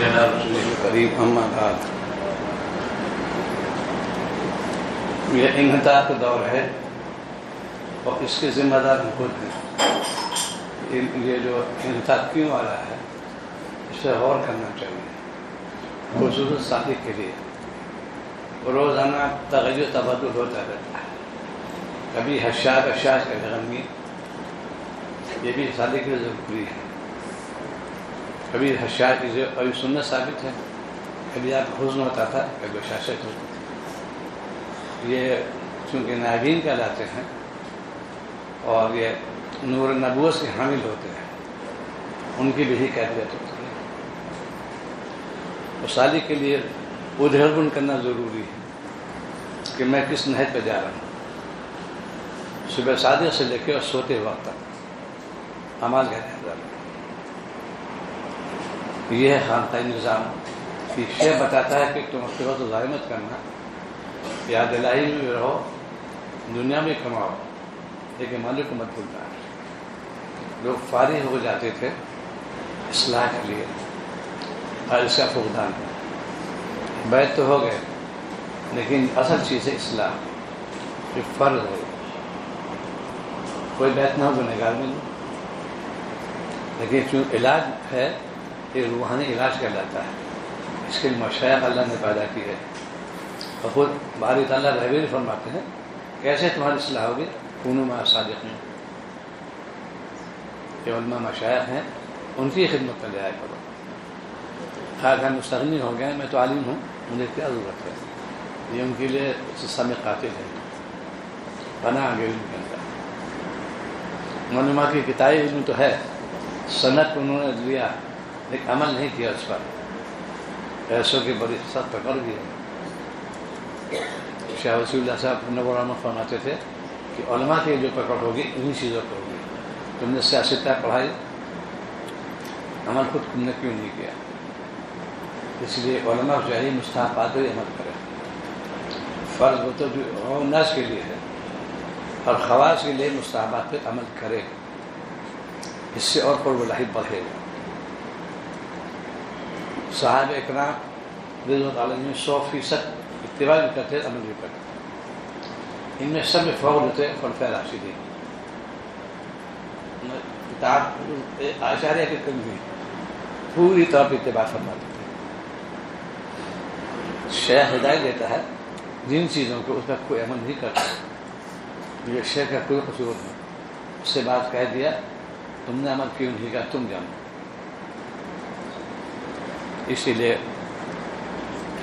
علی رسول کریم اما بعد. یہ انحطاط کا دور ہے اور اس کے ذمہ دار ہم خود ہیں. یہ جو انحطاط کیوں آ رہا ہے اس سے غور کرنا چاہیے، خصوصاً صادق کے لیے. روزانہ تغیر تبدل ہوتا رہتا ہے، کبھی حشاش کبھی غمگین. یہ بھی صادق کی ضروری ہے. کبھی حشاش کی کبھی سنت ثابت ہے، کبھی آپ حزن ہوتا تھا کبھی حشاشت ہوتی تھی. یہ چونکہ نابین کہلاتے ہیں اور یہ نور نبوت سے حامل ہوتے ہیں، ان کی بھی کیفیت ہوتی ہے. تو صادق کے لیے ادھر کرنا ضروری ہے کہ میں کس نہج پہ جا رہا ہوں. صبح صادق سے لے کے اور سوتے وقت تک اعمال کا نظر. یہ ہے خانقاہی نظام. شیخ بتاتا ہے کہ تم اپنے وقت ضائع مت کرنا، یاد الہی میں بھی رہو، دنیا میں کماؤ، لیکن مالک کو مت بھولنا. لوگ فارغ ہو جاتے تھے اصلاح کے لیے اور اس کا فقدان. بیت تو ہو گئے لیکن اصل چیز ہے اصلاح، جو فرض ہے. کوئی بیت نہ ہو گنہگار میں نہیں، لیکن چونکہ علاج ہے یہ روحانی علاج کہلاتا ہے. اس کے لیے مشائخ اللہ نے پیدا کی ہے اور خود باری تعالیٰ رہبری فرماتے ہیں کیسے تمہاری اصلاح ہوگی. کونوا مع الصادقین. یہ علماء مشائخ ہیں، ان کی خدمت کا لحاظ کرو. اگر مستغنی ہو گئے میں تو عالم ہوں مجھے کیا ضرورت ہے. یہ ان کے لیے سسا میں قاتل ہے، پناہ آگے علم کے اندر. معلومات کی کتابی علم تو ہے، سند انہوں نے لیا لیکن عمل نہیں کیا اس پر. ایسوں کی بڑی سخت پکڑ دی ہے. شاہ وسیع اللہ صاحب نور احمد فرماتے تھے کہ علماء کی جو پکڑ ہوگی انہیں چیزوں پر ہوگی. تم نے سیاست پڑھائی، عمل خود تم نے کیوں نہیں کیا. اس لیے علماء چاہیے مستحبات پہ عمل کرے. فرض وہ تو جو ناس کے لیے ہے اور خواص کے لیے مستحبات پہ عمل کرے. اس سے اور قرب الہی بڑھے گا. صحابہ اکرام رضوان اللہ علیہم 100% اتباع بھی کرتے، عمل بھی کرتے. ان میں سب فوق ہوتے خلفائے راشدین. کتاب آشاریہ کی کمی ہوئی پوری طور پر اتباع فرماتے تھے. شیخ ہدایت دیتا ہے جن چیزوں کو اس پر کوئی عمل نہیں کرتا، یہ شیخ کا کوئی قصور نہیں. اس سے بات کہہ دیا تم نے عمل کیوں نہیں کیا تم جانو. اسی لیے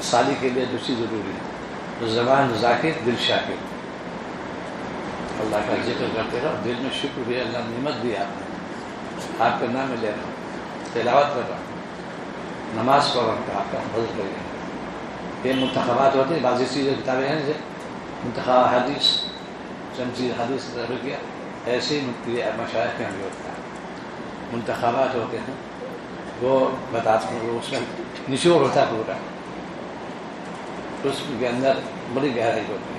صالح کے لیے دوسری ضروری ہے زبان ذاکر دل شاکر. اللہ کا ذکر کرتے رہو، دل میں شکر ہے اللہ نعمت دی آپ نے، آپ کا نام میں لے رہا ہوں، تلاوت کر رہا ہوں، نماز پڑھ رہا ہوں کہ آپ کا فضل کرے. یہ منتخبات ہوتے ہیں. بعض چیزیں کتابیں ہیں جیسے منتخب حدیث، چند چیز حدیث ذکر کیا، ایسے ہی مشائخ کے بھی ہوتا ہے. منتخبات ہوتے ہیں وہ بتاتے ہیں، وہ اس میں نچوڑ ہوتا ہے پورا، اس کے اندر بڑی گہرائی ہوتی ہے.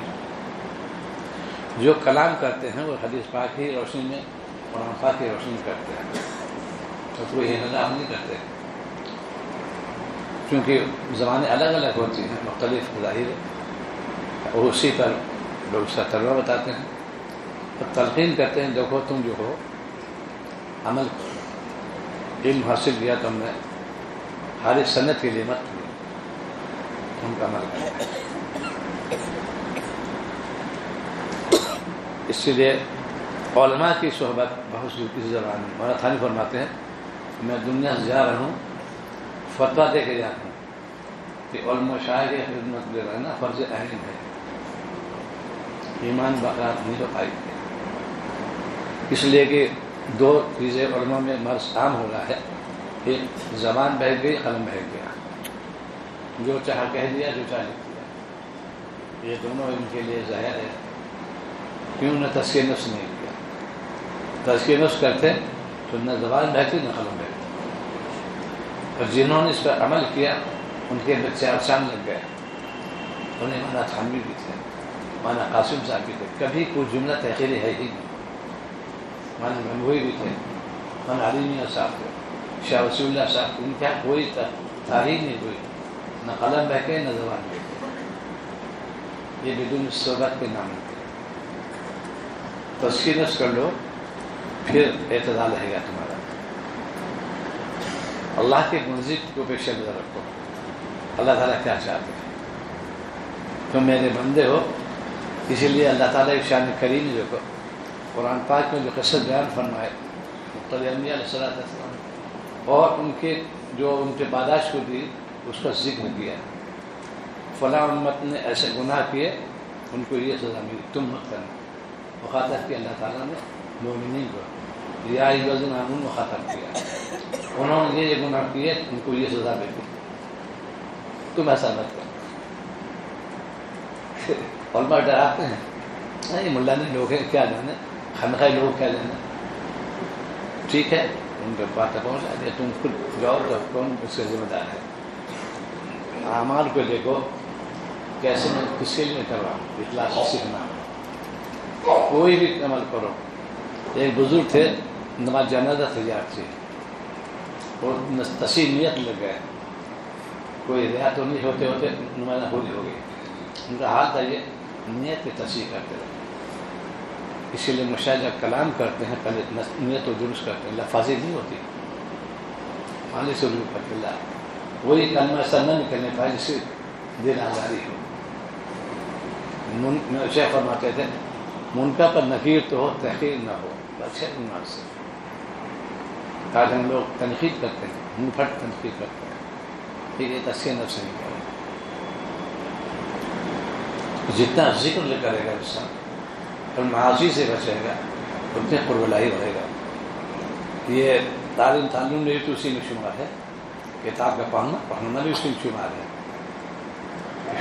جو کلام کرتے ہیں وہ حدیث پاک کی روشنی میں، قرآن پاک کی روشنی میں کرتے ہیں، تو کوئی انحراف نہیں کرتے. کیونکہ زبانیں الگ الگ ہوتی ہیں، مختلف ظاہر ہے، اور اسی پر لوگ اس کا تجربہ بتاتے ہیں اور تلقین کرتے ہیں. دیکھو تم جو ہو عمل علم حاصل کیا تم نے، ہر ایک سنت کے لیے مت کیا، تم کا عمل کریں. اسی لیے علماء کی صحبت بہت سی کسی زبان میں. مولانا تھانی فرماتے ہیں میں دنیا سے جا رہا ہوں فتویٰ دے کے جاتا ہوں کہ علماء شاہ کی خدمت لے رہنا فرض عین ہے. ایمان برقرار نہیں ہو پائی، اس لیے کہ دو چیزیں علماء میں مرض عام ہو رہا ہے. ایک زبان بہہ گئی، قلم بہہ گیا، جو چاہا کہہ دیا، جو چاہا لکھ دیا. یہ دونوں ان کے لیے ظاہر ہے. کیوں نہ تزکیہ نفس نہیں کیا. تزکیہ نفس کرتے تو نہ زبان بہتی نہ قلم بہتی. اور جنہوں نے اس پر عمل کیا ان کے بچے آسان لگ گئے. انہیں مولانا تھانوی بھی تھے، مولانا قاسم صاحب بھی تھے، کبھی کوئی جملہ تحقیری ہے ہی نہیں. مولانا گنگوئی بھی تھے، مولانا علی میاں صاحب تھے، شاہ وسیع اللہ صاحب. ان کا کوئی تاریخ نہیں ہوئی، نہ قلم بہکے نہ زبان بہکے، یہ بدون صحبت کے نام ہے۔ تزکیہ نفس کر لو، پھر اعتدال رہے گا تمہارا۔ اللہ کے منزل کو پیش نظر رکھو، اللہ تعالیٰ کیا چاہتے ہیں، تم میرے بندے ہو۔ اسی لیے اللہ تعالیٰ کی شان کریم جو قرآن پاک میں جو قصہ بیان فرمائے مختلف انبیاء علیہ السلام اور ان کے جو ان کے پاداش کو دی، اس کا ذکر کیا۔ فلاں امت نے ایسے گناہ کیے، ان کو یہ سزا ملی، تم مت کرنا۔ مخاطب کیا اللہ تعالیٰ نے مومنین کو، یا ایھا الذین آمنوا مخاطب کیا، انہوں نے یہ گناہ کیے، ان کو یہ سزا ملی، تم ایسا مت کرنا۔ علماء ڈراتے ہیں، نہیں ملا نے لوگ ہیں کیا جانے، خانقاہ لوگ کیا جانے، ٹھیک ہے ان کے بات پہنچا دیا، تم خود جاؤ تو کون اس سے ذمہ دار ہے۔ اعمال کو دیکھو کیسے میں کس کے لیے کر رہا ہوں، اخلاص سیکھنا، کوئی بھی عمل کرو۔ ایک بزرگ تھے، نماز جنازہ تیار تھی، اور تصحیح نیت لگ گئے، کوئی ریا تو نہیں ہوتے ہوتے نماز پوری ہو گئی۔ ان کا حال تھا یہ، نیت کی تصحیح کرتے رہے۔ اسی لیے مشاہدہ کلام کرتے ہیں، پہلے نیت و درست کرتے ہیں، لفاظی نہیں ہوتی، معنی سے رجوع کرتے اللہ، وہی کلمہ ایسا نہ نکلنے پائے جس سے دل آزاری ہو۔ شیخ فرماتے تھے منکر پر نکیر تو ہو، تحقیر نہ ہو، اچھے ایمان سے۔ آج ہم لوگ تنقید کرتے ہیں، منہ پھٹ تنقید کرتے ہیں، ٹھیک ہے، تزکیہ نفس نہیں کرے۔ جتنا ذکر کرے گا انسان اور معاصی سے بچے گا، اتنے قرب الہی رہے گا۔ یہ تعلیم بھی تو اسی میں شمار ہے، کتاب کا پڑھنا بھی اس میں شمار ہے۔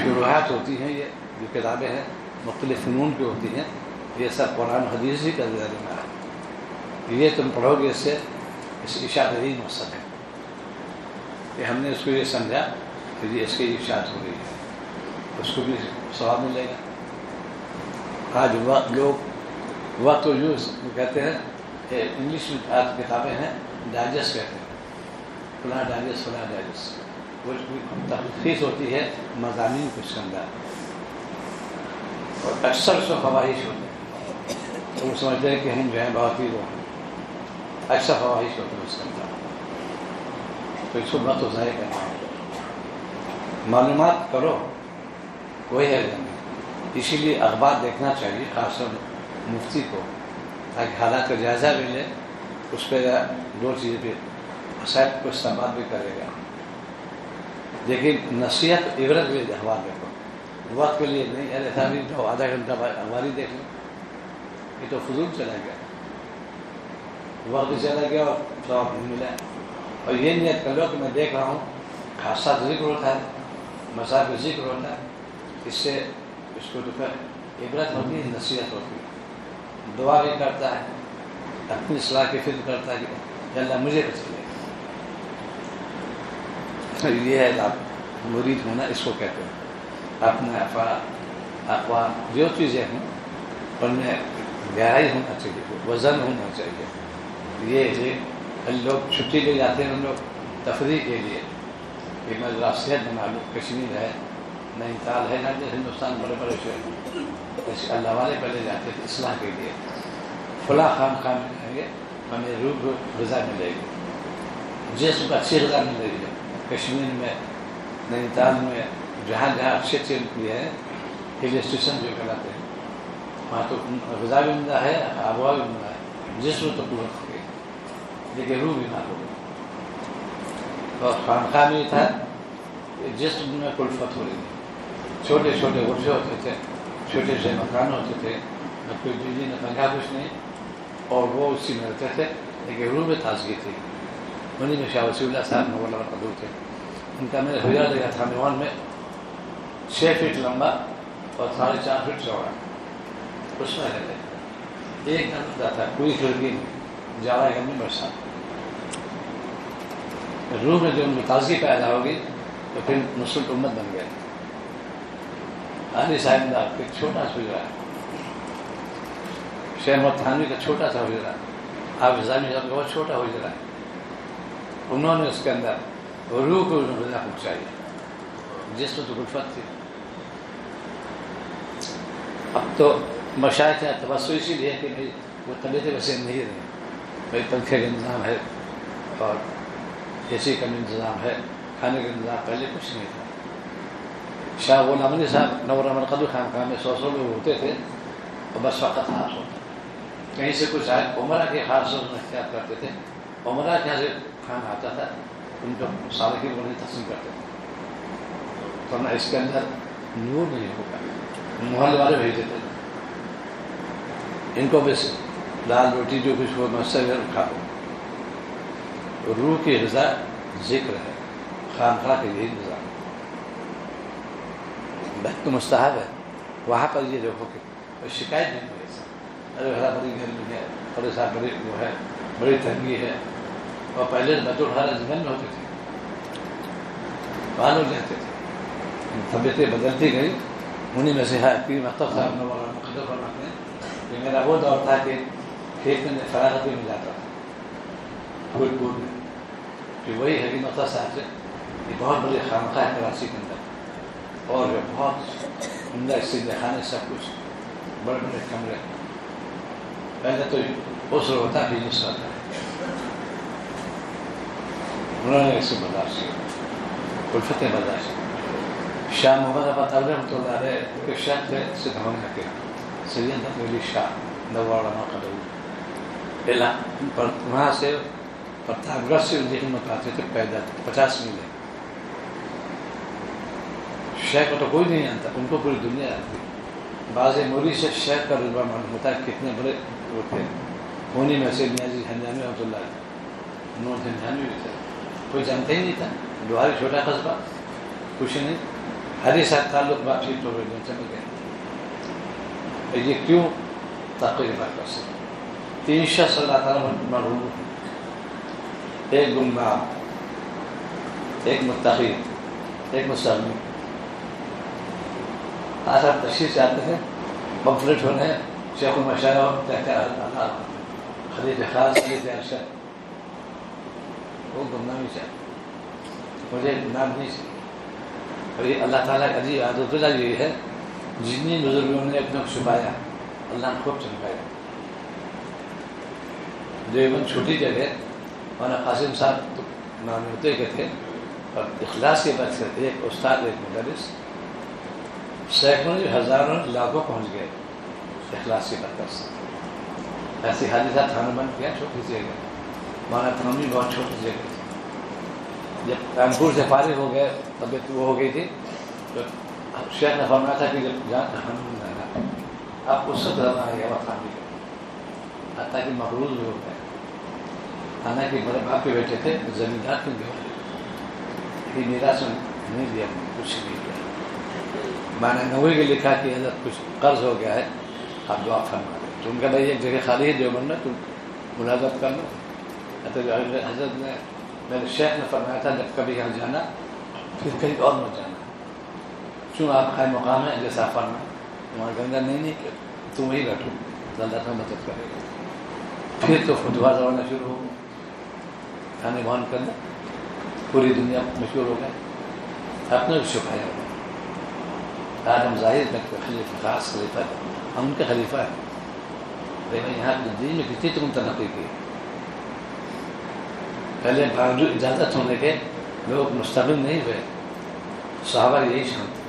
شروحات ہوتی ہیں، یہ جو کتابیں ہیں مختلف فنون کی ہوتی ہیں، یہ سب قرآن حدیث ہی کا ذریعہ ہے۔ یہ تم پڑھو گے، اس سے اس اشاعت ہی مقصد ہے کہ ہم نے اس کو یہ سمجھا کہ یہ اس کی اشاعت ہو رہی ہے، اس کو بھی ثواب ملے گا۔ آج لوگ وقت و یوز کہتے ہیں، انگلش میں آج کتابیں ہیں ڈائجسٹ کہتے ہیں، فلاں ڈائجسٹ فلاں ڈائجسٹ، وہ تخصیص ہوتی ہے مضامین کو اس کے اندر، اور اکثر اس میں فواہش ہوتے ہیں، تو وہ سمجھتے ہیں کہ ہم جو ہیں بہت ہی وہ ہیں، اکثر فواہش ہوتے ہیں اس کے اندر، تو اس کو وقت و ضائع کرنا ہے۔ معلومات کرو، وہی ہے جانے۔ اسی لیے اخبار دیکھنا چاہیے، خاص طور مفتی کو، تاکہ حالات کا جائزہ بھی لے، اس پہ دو چیزیں پہ مسائل کو استعمال بھی کرے گا۔ لیکن نصیحت عبرت کے لیے اخبار دیکھو، وقت کے لیے نہیں۔ ایسا بھی جو آدھا گھنٹہ اخبار ہی دیکھ لو، یہ تو فضول چلا گیا، وقت چلا گیا اور ثواب نہیں ملا۔ اور یہ نیت کر لو کہ میں دیکھ رہا ہوں، خاصہ ذکر ہوتا ہے، مسائل کا ذکر ہوتا ہے، اس سے اس کو تو پھر عبرت ہوتی ہے، نصیحت ہوتی ہے، دعا بھی کرتا ہے، اپنی اصلاح کی فکر کرتا ہے کہ اللہ مجھے بچ لے۔ یہ ہے آپ مرید ہونا، اس کو کہتے ہیں۔ اپنے اقوال جو چیزیں ہوں ان میں گہرائی ہونا چاہیے، وزن ہونا چاہیے۔ یہ لوگ چھٹی لے جاتے ہیں، ان لوگ تفریح کے لیے کہ میں ذرا صحت بنا لوں، کشمیر ہے، نئی تال ہے، نہ ہندوستان بڑے بڑے شہر، اللہ والے پہلے جاتے تھے اصلاح کے لیے، فلاں خان میں جائیں گے، ہمیں روح غذا ملے گی، جسم کو اچھی غذا ملے گی۔ کشمیر میں، نئی تال میں، جہاں جہاں اچھے اچھے یہ ہے ہل اسٹیشن جو کہلاتے ہیں، وہاں تو غذا بھی ملتا ہے، آب و ہوا بھی ملتا ہے، جسم تو قوت ہو گئی، لیکن روح بیمار ہو گئی۔ اور خانقاہ میں تھا جسم میں کلفت ہو رہی تھی، چھوٹے چھوٹے غرفے ہوتے تھے، چھوٹے چھوٹے مکان ہوتے تھے، نہ کوئی بجلی نہ پنکھا کچھ نہیں، اور وہ اسی میں رہتے تھے، لیکن روح میں تازگی تھی۔ انہیں میں شاہ وسیع اللہ صاحب نور اللہ قدور تھے، ان کا میں نے حجرہ لگا تھا میوان میں، 6 فٹ لمبا اور 4.5 فٹ چوڑا، اس میں رہتے ایک دم تھا، کوئی کھڑکی نہیں، جاوا گھر میں برسات۔ روح میں جو ان میں تازگی پیدا ہوگی تو پھر مسلم امت بن گئے۔ علی صاحب کا ایک چھوٹا سا حجرا ہے، شیخ محمد تھانوی کا چھوٹا سا حجرا ہے، آپ نظامی صاحب کا بہت چھوٹا حجرا ہے، انہوں نے اس کے اندر روح کو غذا پہنچائی، جسم تو غرفت تھی. اب تو مشاہد ہے توسع اسی لیے کہ بھائی وہ طبیعت ویسے نہیں رہی، بھائی پنکھے کا انتظام ہے اور اے سی کا انتظام ہے، کھانے کا انتظام پہلے کچھ نہیں تھا. شاہ غلام علی صاحب نور احمد قدر خانقاہ میں 100 لوگ ہوتے تھے اور بس وقت خاص ہوتا. کہیں سے کچھ آئے عمرہ کے خاص لوگ اختیار کرتے تھے، عمرہ کے یہاں سے کھانا آتا تھا، ان کو صالحین کو نہیں تقسیم کرتے تھے. ورنہ اس کے اندر نور نہیں ہوگا، محلے والے بھیجتے تھے ان کو بس دال روٹی جو کچھ ہو مسئلہ کھاؤ. روح کی غذا ذکر ہے، خانقاہ کے یہی غذا بیت تو مستحب ہے. وہاں پر یہ دیکھو کہ کوئی شکایت نہیں ہوئی، ارے بھلا بڑی گرمی ہے، بڑے صاحب بڑی وہ ہے، بڑی تنگی ہے. اور پہلے بیت الخلا جنگل میں ہوتے تھے، وہاں لوگ رہتے تھے. طبیعتیں بدلتی گئی، انہیں میں سے ہے پیر مختلف صاحب نے مقدر فرماتے ہیں کہ میرا وہ دور تھا کہ کھیت میں فراغتی میں جاتا تھا کوئی پور میں، کہ وہی حکیم مختلف صاحب سے یہ بہت بڑی خانقاہ ہے کراچی کے اندر، اور بہت عمدہ استدلے خانے سب کچھ، بڑے بڑے کمرے. پہلے تو اس ہوتا بھی اس ہوتا ہے، انہوں نے اسے برداشت کیا، الفتیں برداشت کی. شاہ محمد ابا رحمۃ اللہ علیہ کے شیخ تھے سدھوانیہ کے سید احمد علی شاہ نوارما قدوی پر، وہاں سے پرتاپ گڑھ سے ان کی خدمت آتے تھے پیدل 50 میل. شیخ کو تو کوئی نہیں جانتا، ان کو پوری دنیا آتی. بعض موری سے شیخ کا رتبہ معلوم ہوتا ہے کتنے بڑے وہ تھے. انہیں میں سے نیازی ہنجانی رحمۃ اللہ علیہ، انہوں نے ہنجانی بھی تھے، کوئی جانتا ہی نہیں تھا. لوہاری چھوٹا قصبہ، کچھ نہیں. حدیث صاحب تعلق بات چیت ہو گئی، چل گئے. یہ کیوں تقریر کر سکتے؟ 3 شخص اللہ تعالیٰ مرحوم، ایک گمراہ، ایک متقی، ایک مستغنی. آج آپ تشریح چاہتے ہیں، پمفلٹ ہونے ہیں، شیخ المشاہد کہتے ہیں خلیفہ خاص خلیفہ ارشد، وہ گمنامی چاہتے، مجھے نام نہیں چاہیے. اور یہ اللہ تعالیٰ کا عجیب عادت یہ ہے، جتنی بزرگوں نے اپنے کو چھپایا اللہ نے خوب چمکایا. دیوبند چھوٹی جگہ، مولانا قاسم صاحب تو نانوتے کے تھے، اور اخلاص کے بعد سے ایک استاد ایک مدرس، سینکڑوں ہزاروں لاکھوں پہنچ گئے اخلاص کی برکت سے. ایسی حادثہ تھانہ بند کیا، چھوٹی سی جگہ. مولانا تنوی بہت چھوٹی جگہ تھی. جب کانپور سے فارغ ہو گئے طبیعت وہ ہو گئی تھی، تو شیخ نے فرمایا تھا کہ جب جان کا خانون جانا آپ اس سے آ گیا وہ خاندی کا، حتیٰ کہ مقروض بھی ہو گئے. حالانکہ بڑے باپ کے بیٹے تھے، زمیندار کے بھی میراث نہیں دیا، کچھ نہیں کیا. میں نے 90 کے لکھا کہ حضرت کچھ قرض ہو گیا ہے، آپ دعا فرما دیں. تو ان کا بھائی ایک جگہ خالی ہے دیوبند میں، تم ملازمت کر لو. حضرت نے میرے شیخ نے فرمایا تھا جب کبھی یہاں جانا پھر کہیں اور مت جانا، کیوں آپ قائم مقام ہے جیسا فرمائے. وہاں گنگا نہیں کہ تم وہی بیٹھو، اللہ کا مدد کرے گا. پھر تو فتوا دوڑنا شروع ہو گیا، کھانے بہن کرنا، پوری دنیا مشہور ہو گئے، اپنے کو چھپایا ہوا. آج ہم ظاہر میں خلیفہ خاص خلیفہ ہے، ہم ان کے خلیفہ ہیں، لیکن یہاں دین میں کتنی تم ترقی کی. پہلے باوجود اجازت ہونے کے لوگ مستقل نہیں ہوئے. صحابہ یہی شان تھے.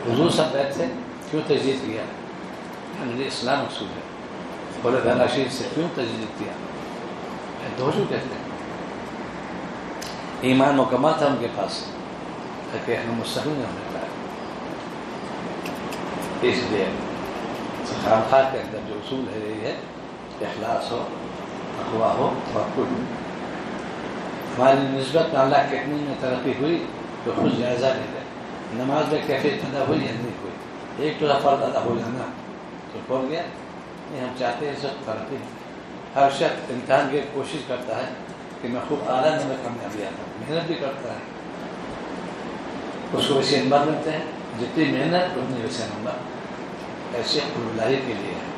حضور سب بیت سے کیوں تجدید کیا؟ یعنی اسلام مقصود ہے. بولے راشد سے کیوں تجدید کیا؟ دوشو کہتے ہیں ایمان مکمل تھا ان کے پاس، کہ ہم مستقل نہیں ہونے پائے. اس لیے خانقاہ کے اندر جو اصول ہے یہی ہے، اخلاص ہو، تقویٰ ہو، توکل ہو. ہماری نسبت اللہ کتنی میں ترقی ہوئی تو خود جائزہ لے لے. نماز میں کیفیت ادا ہوئی یا نہیں ہوئی؟ ایک تو فرض ادا ہو جانا تو پڑ گیا نہیں. ہم چاہتے ہیں سب ترقی. ہر شخص امتحان کی کوشش کرتا ہے کہ میں خوب اعلیٰ نمبر کامیابی آتا ہوں، محنت بھی کرتا ہے، اس کو ویسے نمبر ملتے ہیں. جتنی محنت اتنی ویسے نمبر. ایسے اللہ کے لیے ہے.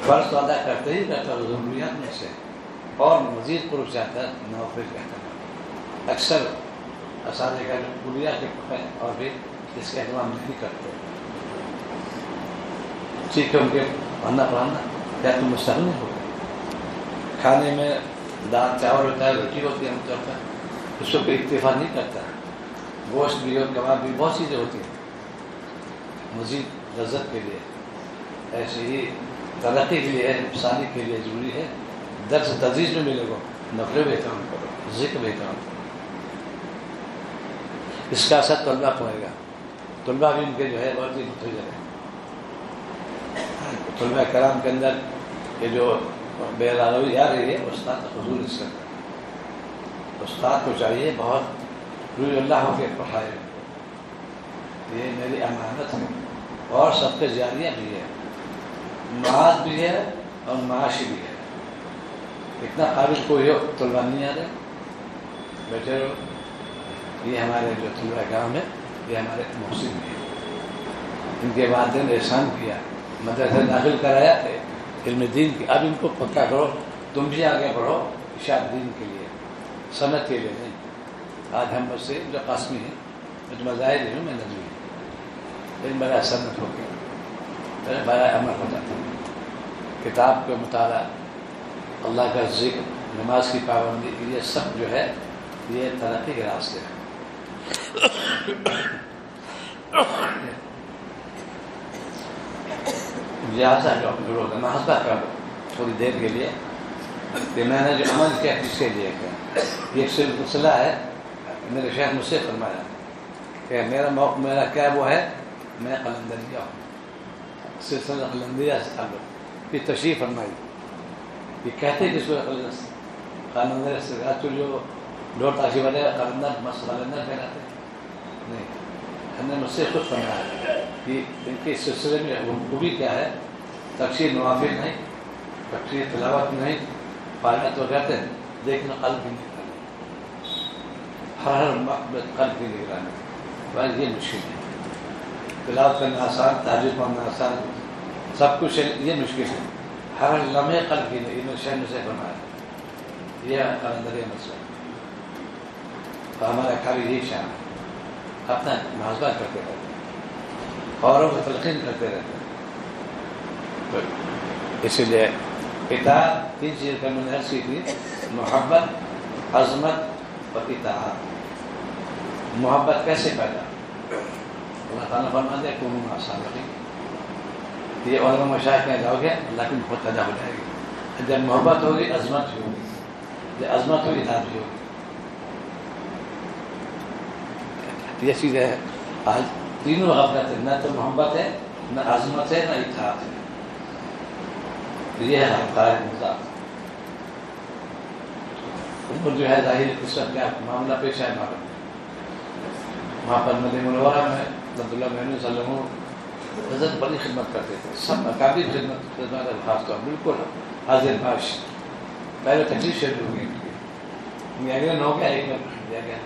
فرض تو ادا کرتے ہی کرتا ہے ضروریات میں سے، اور مزید قرب چاہتا ہے نوافل کہتا ہے. اکثر اساتذہ کا کلیہ کے ہے اور بھی اس کا اہتمام نہیں کرتے. ٹھیک ہے ان کے پڑھنا کیا تم مستقل نہیں ہو گئے؟ کھانے میں دال چاول ہوتا ہے، روٹی ہوتی ہے عام طور پر، اس کو کوئی اکتفا نہیں کرتا. گوشت بھی اور کباب بھی بہت چیزیں ہوتی ہیں مزید لذت کے لیے. ایسے ہی ترقی کے لیے انسانی کے لیے ضروری ہے درس تدریس میں ملے گا، نفل بھی احترام کرو، ذکر بھی احترام کرو. اس کا اثر طلبہ پڑے گا. طلبہ بھی ان کے جو ہے بہت ہی متوجہ ہے. طلبہ کرام کے اندر یہ جو بے روی آ رہی ہے استاد حضور اس کا استاد کو چاہیے بہت روی اللہ ہو کے پڑھائے. یہ میری امانت ہے اور سب کے جاریہ بھی ہے، معاد بھی ہے اور معاش بھی ہے. اتنا قابل کوئی ہو طلبہ نہیں آ رہے بیٹھے رہو. یہ ہمارے جو طلبہ کرام ہے یہ ہمارے محسن بھی ہیں. ان کے والدین نے احسان کیا، مدرسے داخل کرایا علم دین کی. اب ان کو پکا کرو، تم بھی آگے بڑھو اشاعت دین کے لیے، سنت کے لیے نہیں. آج ہم بس سے جو قاسمی ہیں میں تو مظاہر ہوں، میں نظری ہوں، لیکن بڑا سنت ہو گیا، بڑا عمل ہو جاتا ہے. کتاب کا مطالعہ، اللہ کا ذکر، نماز کی پابندی، یہ سب جو ہے یہ ترقی کے راستے ہیں. لہٰذا جو لوگ محاسبہ کرو تھوڑی دیر کے لیے کہ میں نے جو عمل کیا کس کے لیے کیا. یہ سلسلہ ہے. میرے شیخ مجھ سے فرمایا کہ میرا کیا وہ ہے، میں قلندریہ ہوں. سلسلہ قلندریہ سے تعلق یہ تشریف فرمائی. یہ کہتے کس کو قلندر سے تو جو ڈور تاشی والے قلندر مست قلندر کہلاتے نہیں. ہم نے مجھ سے خود فرمایا کہ ان کے سلسلے میں خوبی کیا ہے، تفسیر نوافل نہیں، تفسیر تلاوت نہیں، فارغت تو کہتے ہیں لیکن قلب کی نگرانی، ہر وقت قلب کی نگرانی. بس یہ مشکل ہے. تلاوت کرنا آسان، تہجد پڑھنا آسان، سب کچھ یہ مشکل ہے. ہر لمحے قلب کی نگرانی. شیخ نے سے فرمایا یہ قلندر مسئلہ. تو ہمارا خالی یہی شان ہے، اپنا محاسبہ کرتے رہتے ہیں، اوروں کو تلقین کرتے رہتے ہیں. تو اسی لیے اطاعت تین چیز کا میں نے عرض کی تھی، محبت، عظمت اور اطاعت. محبت کیسے پیدا؟ اللہ تعالیٰ فرماتے ہیں کونوا مع الصادقین. یہ علماء مشائخ میں جاؤ گے اللہ کی محبت پیدا ہو جائے گی. جب محبت ہوگی عظمت بھی ہوگی، جب عظمت ہوگی اطاعت بھی ہوگی. یہ چیز ہے. آج تینوں غفلت ہے، نہ تو محبت ہے، نہ عظمت ہے، نہ اطاعت ہے. یہ ہے ہمارا مزاج. ان جو ہے ظاہر اس وقت کیا معاملہ پیش ہے وہاں پر مدینہ منورہ میں عبداللہ محمود صلی اللہ علیہ وسلم حضرت بڑی خدمت کرتے تھے. سب اکابر خدمت خاص طور بالکل حاضر باش. پہلے تکلیف شروع ہو گئی، اگلے ہو گیا، ایک میں دیا گیا.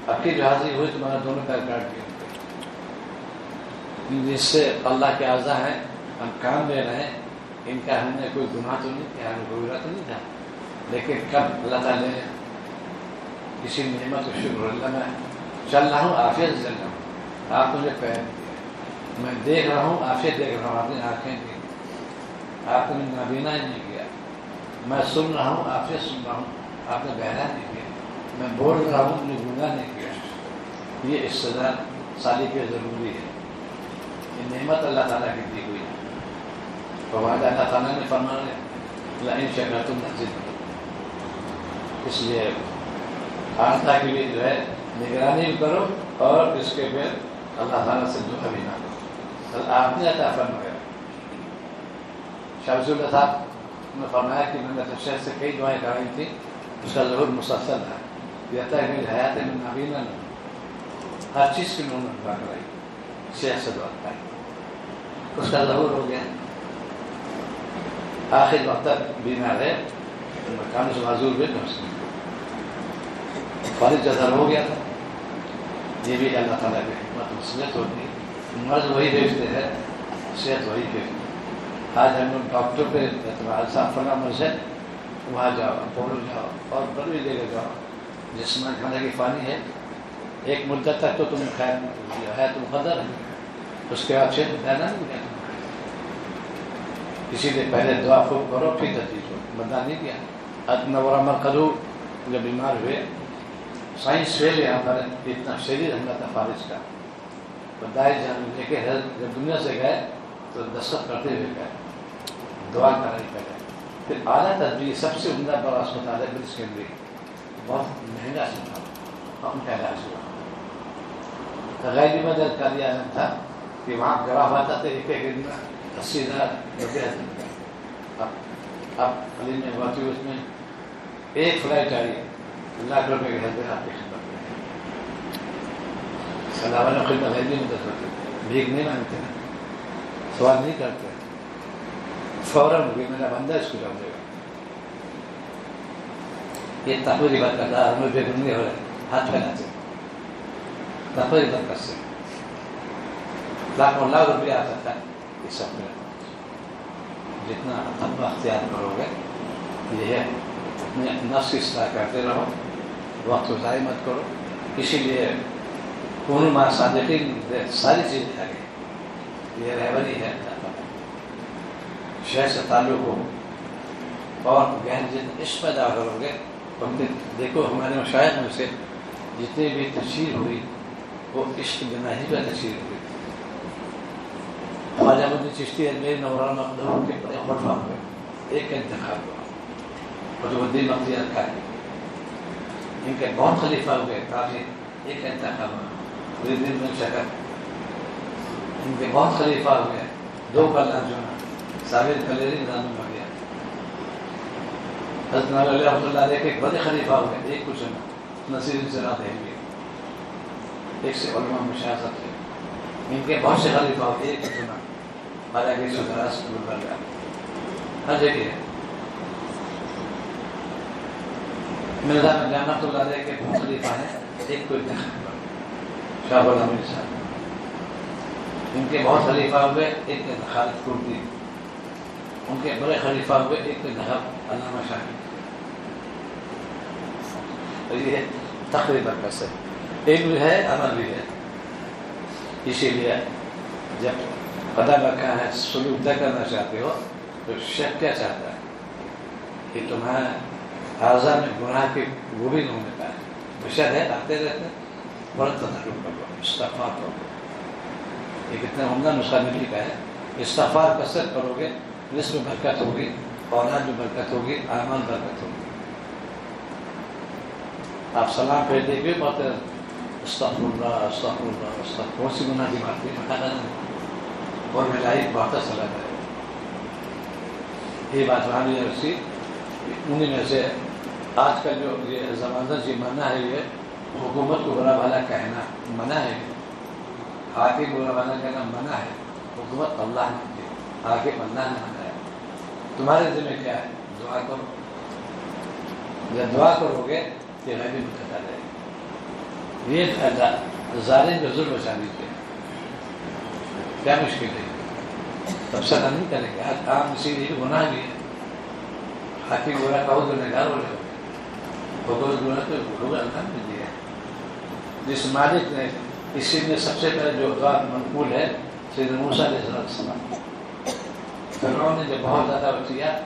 اب کی جو حاضری ہوئی تمہارا دونوں پیر کاٹ دیا. جس سے اللہ کے اعضاء ہیں، ہم کام دے رہے ہیں، ان کا ہم نے کوئی گناہ تو نہیں کیا، ہمیں کوئی برا تو نہیں تھا. لیکن کب اللہ تعالیٰ نے کسی نعمت و شکر اللہ میں چل رہا ہوں، عافیت سے چل رہا ہوں، آپ مجھے پیر دیا، میں دیکھ رہا ہوں، عافیت دیکھ رہا ہوں، آپ نے آنکھیں دی، آپ نے نابینا نہیں کیا. میں سن رہا ہوں، عافیت سن رہا ہوں، آپ نے بہرا نہیں کیا. میں بول رہا ہوں، نے گناہ نہیں کیا. یہ استدار سالی کے ضروری ہے. یہ نعمت اللہ تعالیٰ کی دی ہوئی ہے. فوائد اللہ تعالیٰ نے فرمایا لئن شکرتم لأزیدنکم. اس لیے آنکھا کے لیے جو ہے نگرانی بھی کرو اور اس کے پھر اللہ تعالیٰ سے دعا بھی نہ کرو. آپ نے عطا فرمایا. شاہ رسول اللہ صاحب نے فرمایا کہ میں نے تفسیر سے کئی دعائیں کرائی تھیں، اس کا ظہور مسلسل ہے. کہتا ہے کہ حیات میں نابینا نہیں، ہر چیز کی انہوں نے دعا کرائی، شیخ سے دعا کرائی، اس کا ظہور ہو گیا. آخر وقت تک بیمار ہے، مکان سے معذور بھی فارغ جذر ہو گیا تھا. یہ بھی اللہ تعالیٰ کی حکمت مسلط ہوتی ہے. مرض وہی بھیجتے ہیں، صحت وہی بھیجتے ہیں. آج ہم لوگ ڈاکٹر پہ اعتماد، صاحب فلاں مرض ہے وہاں جاؤ، اپولو جاؤ اور بڑی جگہ جاؤ. جسمانی کھانے کی فانی ہے، ایک مدت تک تو تم ہے تو مقدر ہے، اس کے بعد پھر پیدا نہیں کیا. اسی لیے پہلے دعا خوب کرو پھر تدریج ہو. بندہ نہیں کیا. ادنور مرکزو جب بیمار ہوئے، سائنس فیل یہاں پر اتنا شدید حملہ تھا فارج کا. بدائے لے کے جب دنیا سے گئے تو دستخط کرتے ہوئے گئے، دعا کرنے پہلے. پھر اعلیٰ تدبیر سب سے عمدہ بڑا اسپتال ہے برٹش کے اندر، بہت مہنگا اسپتال، ان کا علاج ہوا. غیبی مدد کا یہ عالم تھا کہ وہاں گواہ آتا تھا ایک ایک دن 80,000 اب علی میں ہوا تھی، اس میں ایک فلائٹ آئی لاکھ روپے کے حد آپ کی خدمت میں. اللہ والوں خدمت غیبی مدد ہوتی، بھیک نہیں مانگتے ہیں، سوال نہیں کرتے، فوراً میرا بندہ اس کو جاؤ دے گا. یہ تقوی برکت ہے. ہمیں بے گنگے ہو رہے ہاتھ پھیلاتے، تقوی برکت سے لاکھوں لاکھ روپیہ آتا تھا. یہ سب میں جتنا تقوی اختیار کرو گے یہ ہے، اپنے نفس کی اصلاح کرتے رہو، وقت کو ضائع مت کرو. اسی لیے کون مع صادقین ساری چیزیں آ گئی. یہ رہبری ہے شہر سے تعلق ہو اور گہن جتنے عشق پیدا کرو گے. دیکھو ہمارے مشائخ میں سے جتنی بھی تشہیر ہوئی وہ عشق بنا ہی پہ تشہیر ہوئی. خواجہ مدنی چشتی اجمیر نوران مقدور کے بڑے خلفاء ہوئے، ایک کا انتخاب ہوا قطب الدین بختیار کاکی. ان کے بہت خلیفہ ہوئے، کافی ایک کا انتخاب ہوا فرید الدین بن شکر. ان کے بہت خلیفہ ہوئے، دو کا نام چنا، صابر کلیری نظام ہو گیا. حضرت نوری رحمۃ اللہ علیہ کے ایک بڑے خلیفہ ہوئے، ایک کو چنا نصیر زراعت ہے، ایک سے علماء مشاہد تھے. ان کے بہت سے خلیفہ ہوئے، ایک کو چنا حالانکہ سدراس کر گیا. ہر جگہ مرزا رحمۃ اللہ علیہ کے بہت خلیفہ ہیں، ایک کو انتخاب شاہ غلام علی صاحب. ان کے بہت خلیفہ ہوئے، ایک کے خالد کردی. ان کے بڑے خلیفہ ہوئے، ایک کے انتخاب علامہ شاہی. یہ تقریباً کیسے علم ہے، عمل بھی ہے. اسی لیے جب پتہ رکھا ہے سلوک طے کرنا چاہتے ہو تو شیخ کیا چاہتا ہے کہ تمہارے اعضاء میں گناہ کی وہ بھی نہیں ہونے پائے. بشر ہے آتے رہتے، بڑا تدرک کرو، استغفار کرو. یہ کتنا عمدہ نسخہ نبی کا ہے. استغفار کثرت کرو گے، رزق میں برکت ہوگی، اولاد میں برکت ہوگی، اعمال برکت ہوگی. آپ سلام پھیر دے گے بہت استغفر اللہ استغفر اللہ استغفر، بہت سی گناہ کی بات ہے اور میرا ایک بہت سلام ہے. یہ بات وہاں بھی ہے. انہیں میں سے آج کل جو یہ زمانہ جی منع ہے، یہ حکومت کو برا بھلا کہنا منع ہے، حاکم کو برا بھلا کہنا منع ہے. حکومت اللہ نے دی، حاکم اللہ نے منع ہے. تمہارے ذمہ کیا ہے؟ دعا کرو. جب دعا کرو گے یہ غیبی مدد آ جائے گی. یہ ظالم کا ظلم بچا دیجیے. کیا مشکل ہے؟ تبصرہ نہیں کریں گے. آج عام اسی لیے گناہ بھی ہے. حاکم گورا کہو تو نگار ہو جاؤ گے، حکومت گورا تو ہوگا اللہ نے دیا. جس مالک نے اسی میں سب سے پہلے جو دعا منقول ہے سیدنا موسیٰ علیہ السلام. فرعون نے جب بہت زیادہ کیا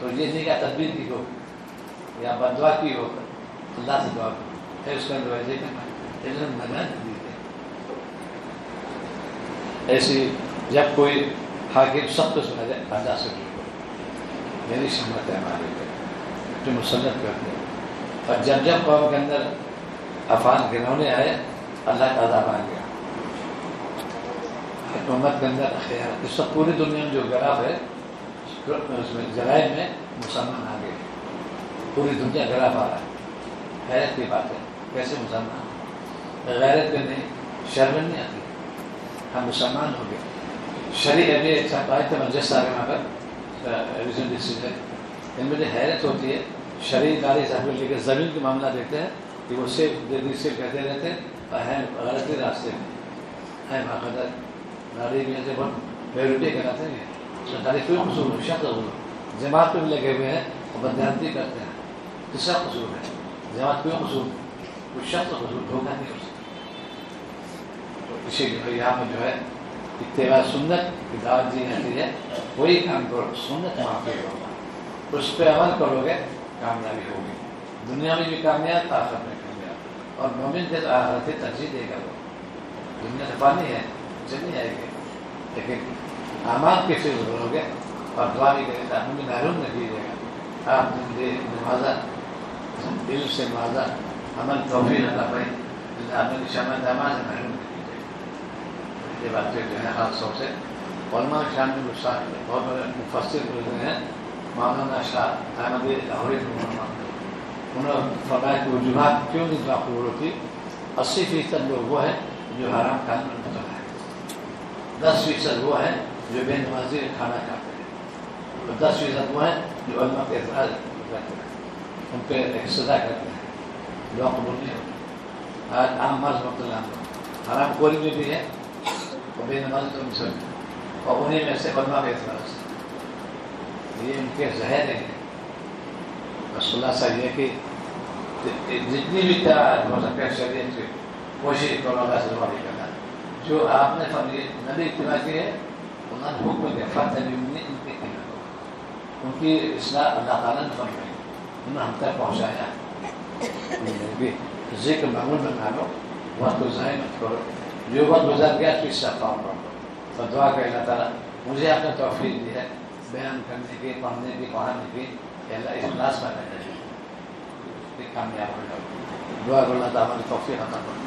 تو یہ نہیں کہا تدبیر کی ہو یا بدعا کی ہو، اللہ سے دعا کرو. پھر اس کا ویسے کرنا ایسی جب کوئی حاکم سخت سنا جائے اللہ سے میری سمت ہے ہمارے جو مسلط کرتے ہیں. اور جب جب قوم کے اندر افعال گنونے آئے اللہ کا عذاب آ گیا. حکومت کے اندر خیال اس وقت پوری دنیا میں جو گراف ہے اس میں جرائم میں مسلمان آ گئے. پوری دنیا گراف آ رہا ہے. حیرت کی بات ہے کیسے مسلمان غیرت کے نہیں شرم نہیں آتی. ہم مسلمان ہو گئے. شریع ابھی اچھا پائے تھے مجلس سارے وہاں پر ریویژن ڈسیزن. ان میں جو حیرت ہوتی ہے شریع داری صاحب لے کے زمین کے معاملہ دیکھتے ہیں کہ وہ سیف دے دی سیف کہتے رہتے ہیں اور ہیں غلطی راستے میں ہیں باقاعدہ گاڑی میں سے بہت بیروٹی کراتے ہیں. اس میں خالی کوئی قصور شخص جماعت پہ بھی لگے ہوئے ہیں اور بددیانتی کرتے ہیں. تیسرا قصور ہے جماعت کوئی قصور اس شخص کو دھوکہ نہیں ہو سکتا. تو اسی لیے یہاں پر جو ہے اتباع سنت کی دعوت دی جاتی ہے. وہی کام کرو، سنت معافی ہوگا، اس پہ عمل کرو گے کامیابی ہوگی. دنیا میں بھی کامیاب، آخرت میں کامیاب. اور مومن کے آخرت ترجیح دے گا. وہ دنیا سے پانی ہے چلی جائے گی، لیکن اعمال کے فکر کرو گے اور دعا بھی کرے گا. مجھے محروم نہ کیجیے گا. آپ نے نمازہ دل سے نمازہ عمل توفیق اللہ پائے، آپ نے شامل اعمال سے محروم نہ کیجیے گا. یہ باتیں جو ہے خاص طور سے علماء شامل بہت بڑے مفسر گزرے ہیں. مولانا شاہ احمدی لاہوری انہوں نے فرمایا کہ وجوہات کیوں نہیں قبول ہوتی. 80% لوگ وہ ہیں جو حرام کھانے میں مبتلا ہے، 10% وہ ہیں جو بے نمازی کھانا کھاتے ہیں، اور 10% وہ ہیں جو علماء کے اعتراض کرتے ہیں، ان پہ اقتدا کرتے ہیں. دعا قبول نہیں ہوتی. آج عام مرض مبتلا حرام خوری میں بھی ہے اور بے نمازی تو مسلم ہے، اور انہیں میں سے علماء کے اعتراض. یہ ان کے زہر ہیں. رسول اللہ صاحب یہ کہ جتنی بھی ہو سکتا ہے شریعت کی کوشش کرو اللہ سے دعا کرنا. جو آپ نے نبی اتباع کی ہے انہوں نے حکم دیا ان کی ان کی اصلاح اللہ تعالیٰ نے فرمائی، انہوں نے ہم تک پہنچایا. ذکر معمول بنا لو، وقت کو ضائع مت کرو. جو وقت گزر گیا تو اس سے کام کرو. تو دعا کہ اللہ تعالیٰ مجھے آپ نے توفیق دی ہے بیان کرنے کی، پڑھنے کی، پڑھانے کی، کہ اللہ اخلاص میں رہنا چاہیے، کامیاب ہو جاؤ. دعا کرنا اللہ تعالیٰ توفیق عطا کرو.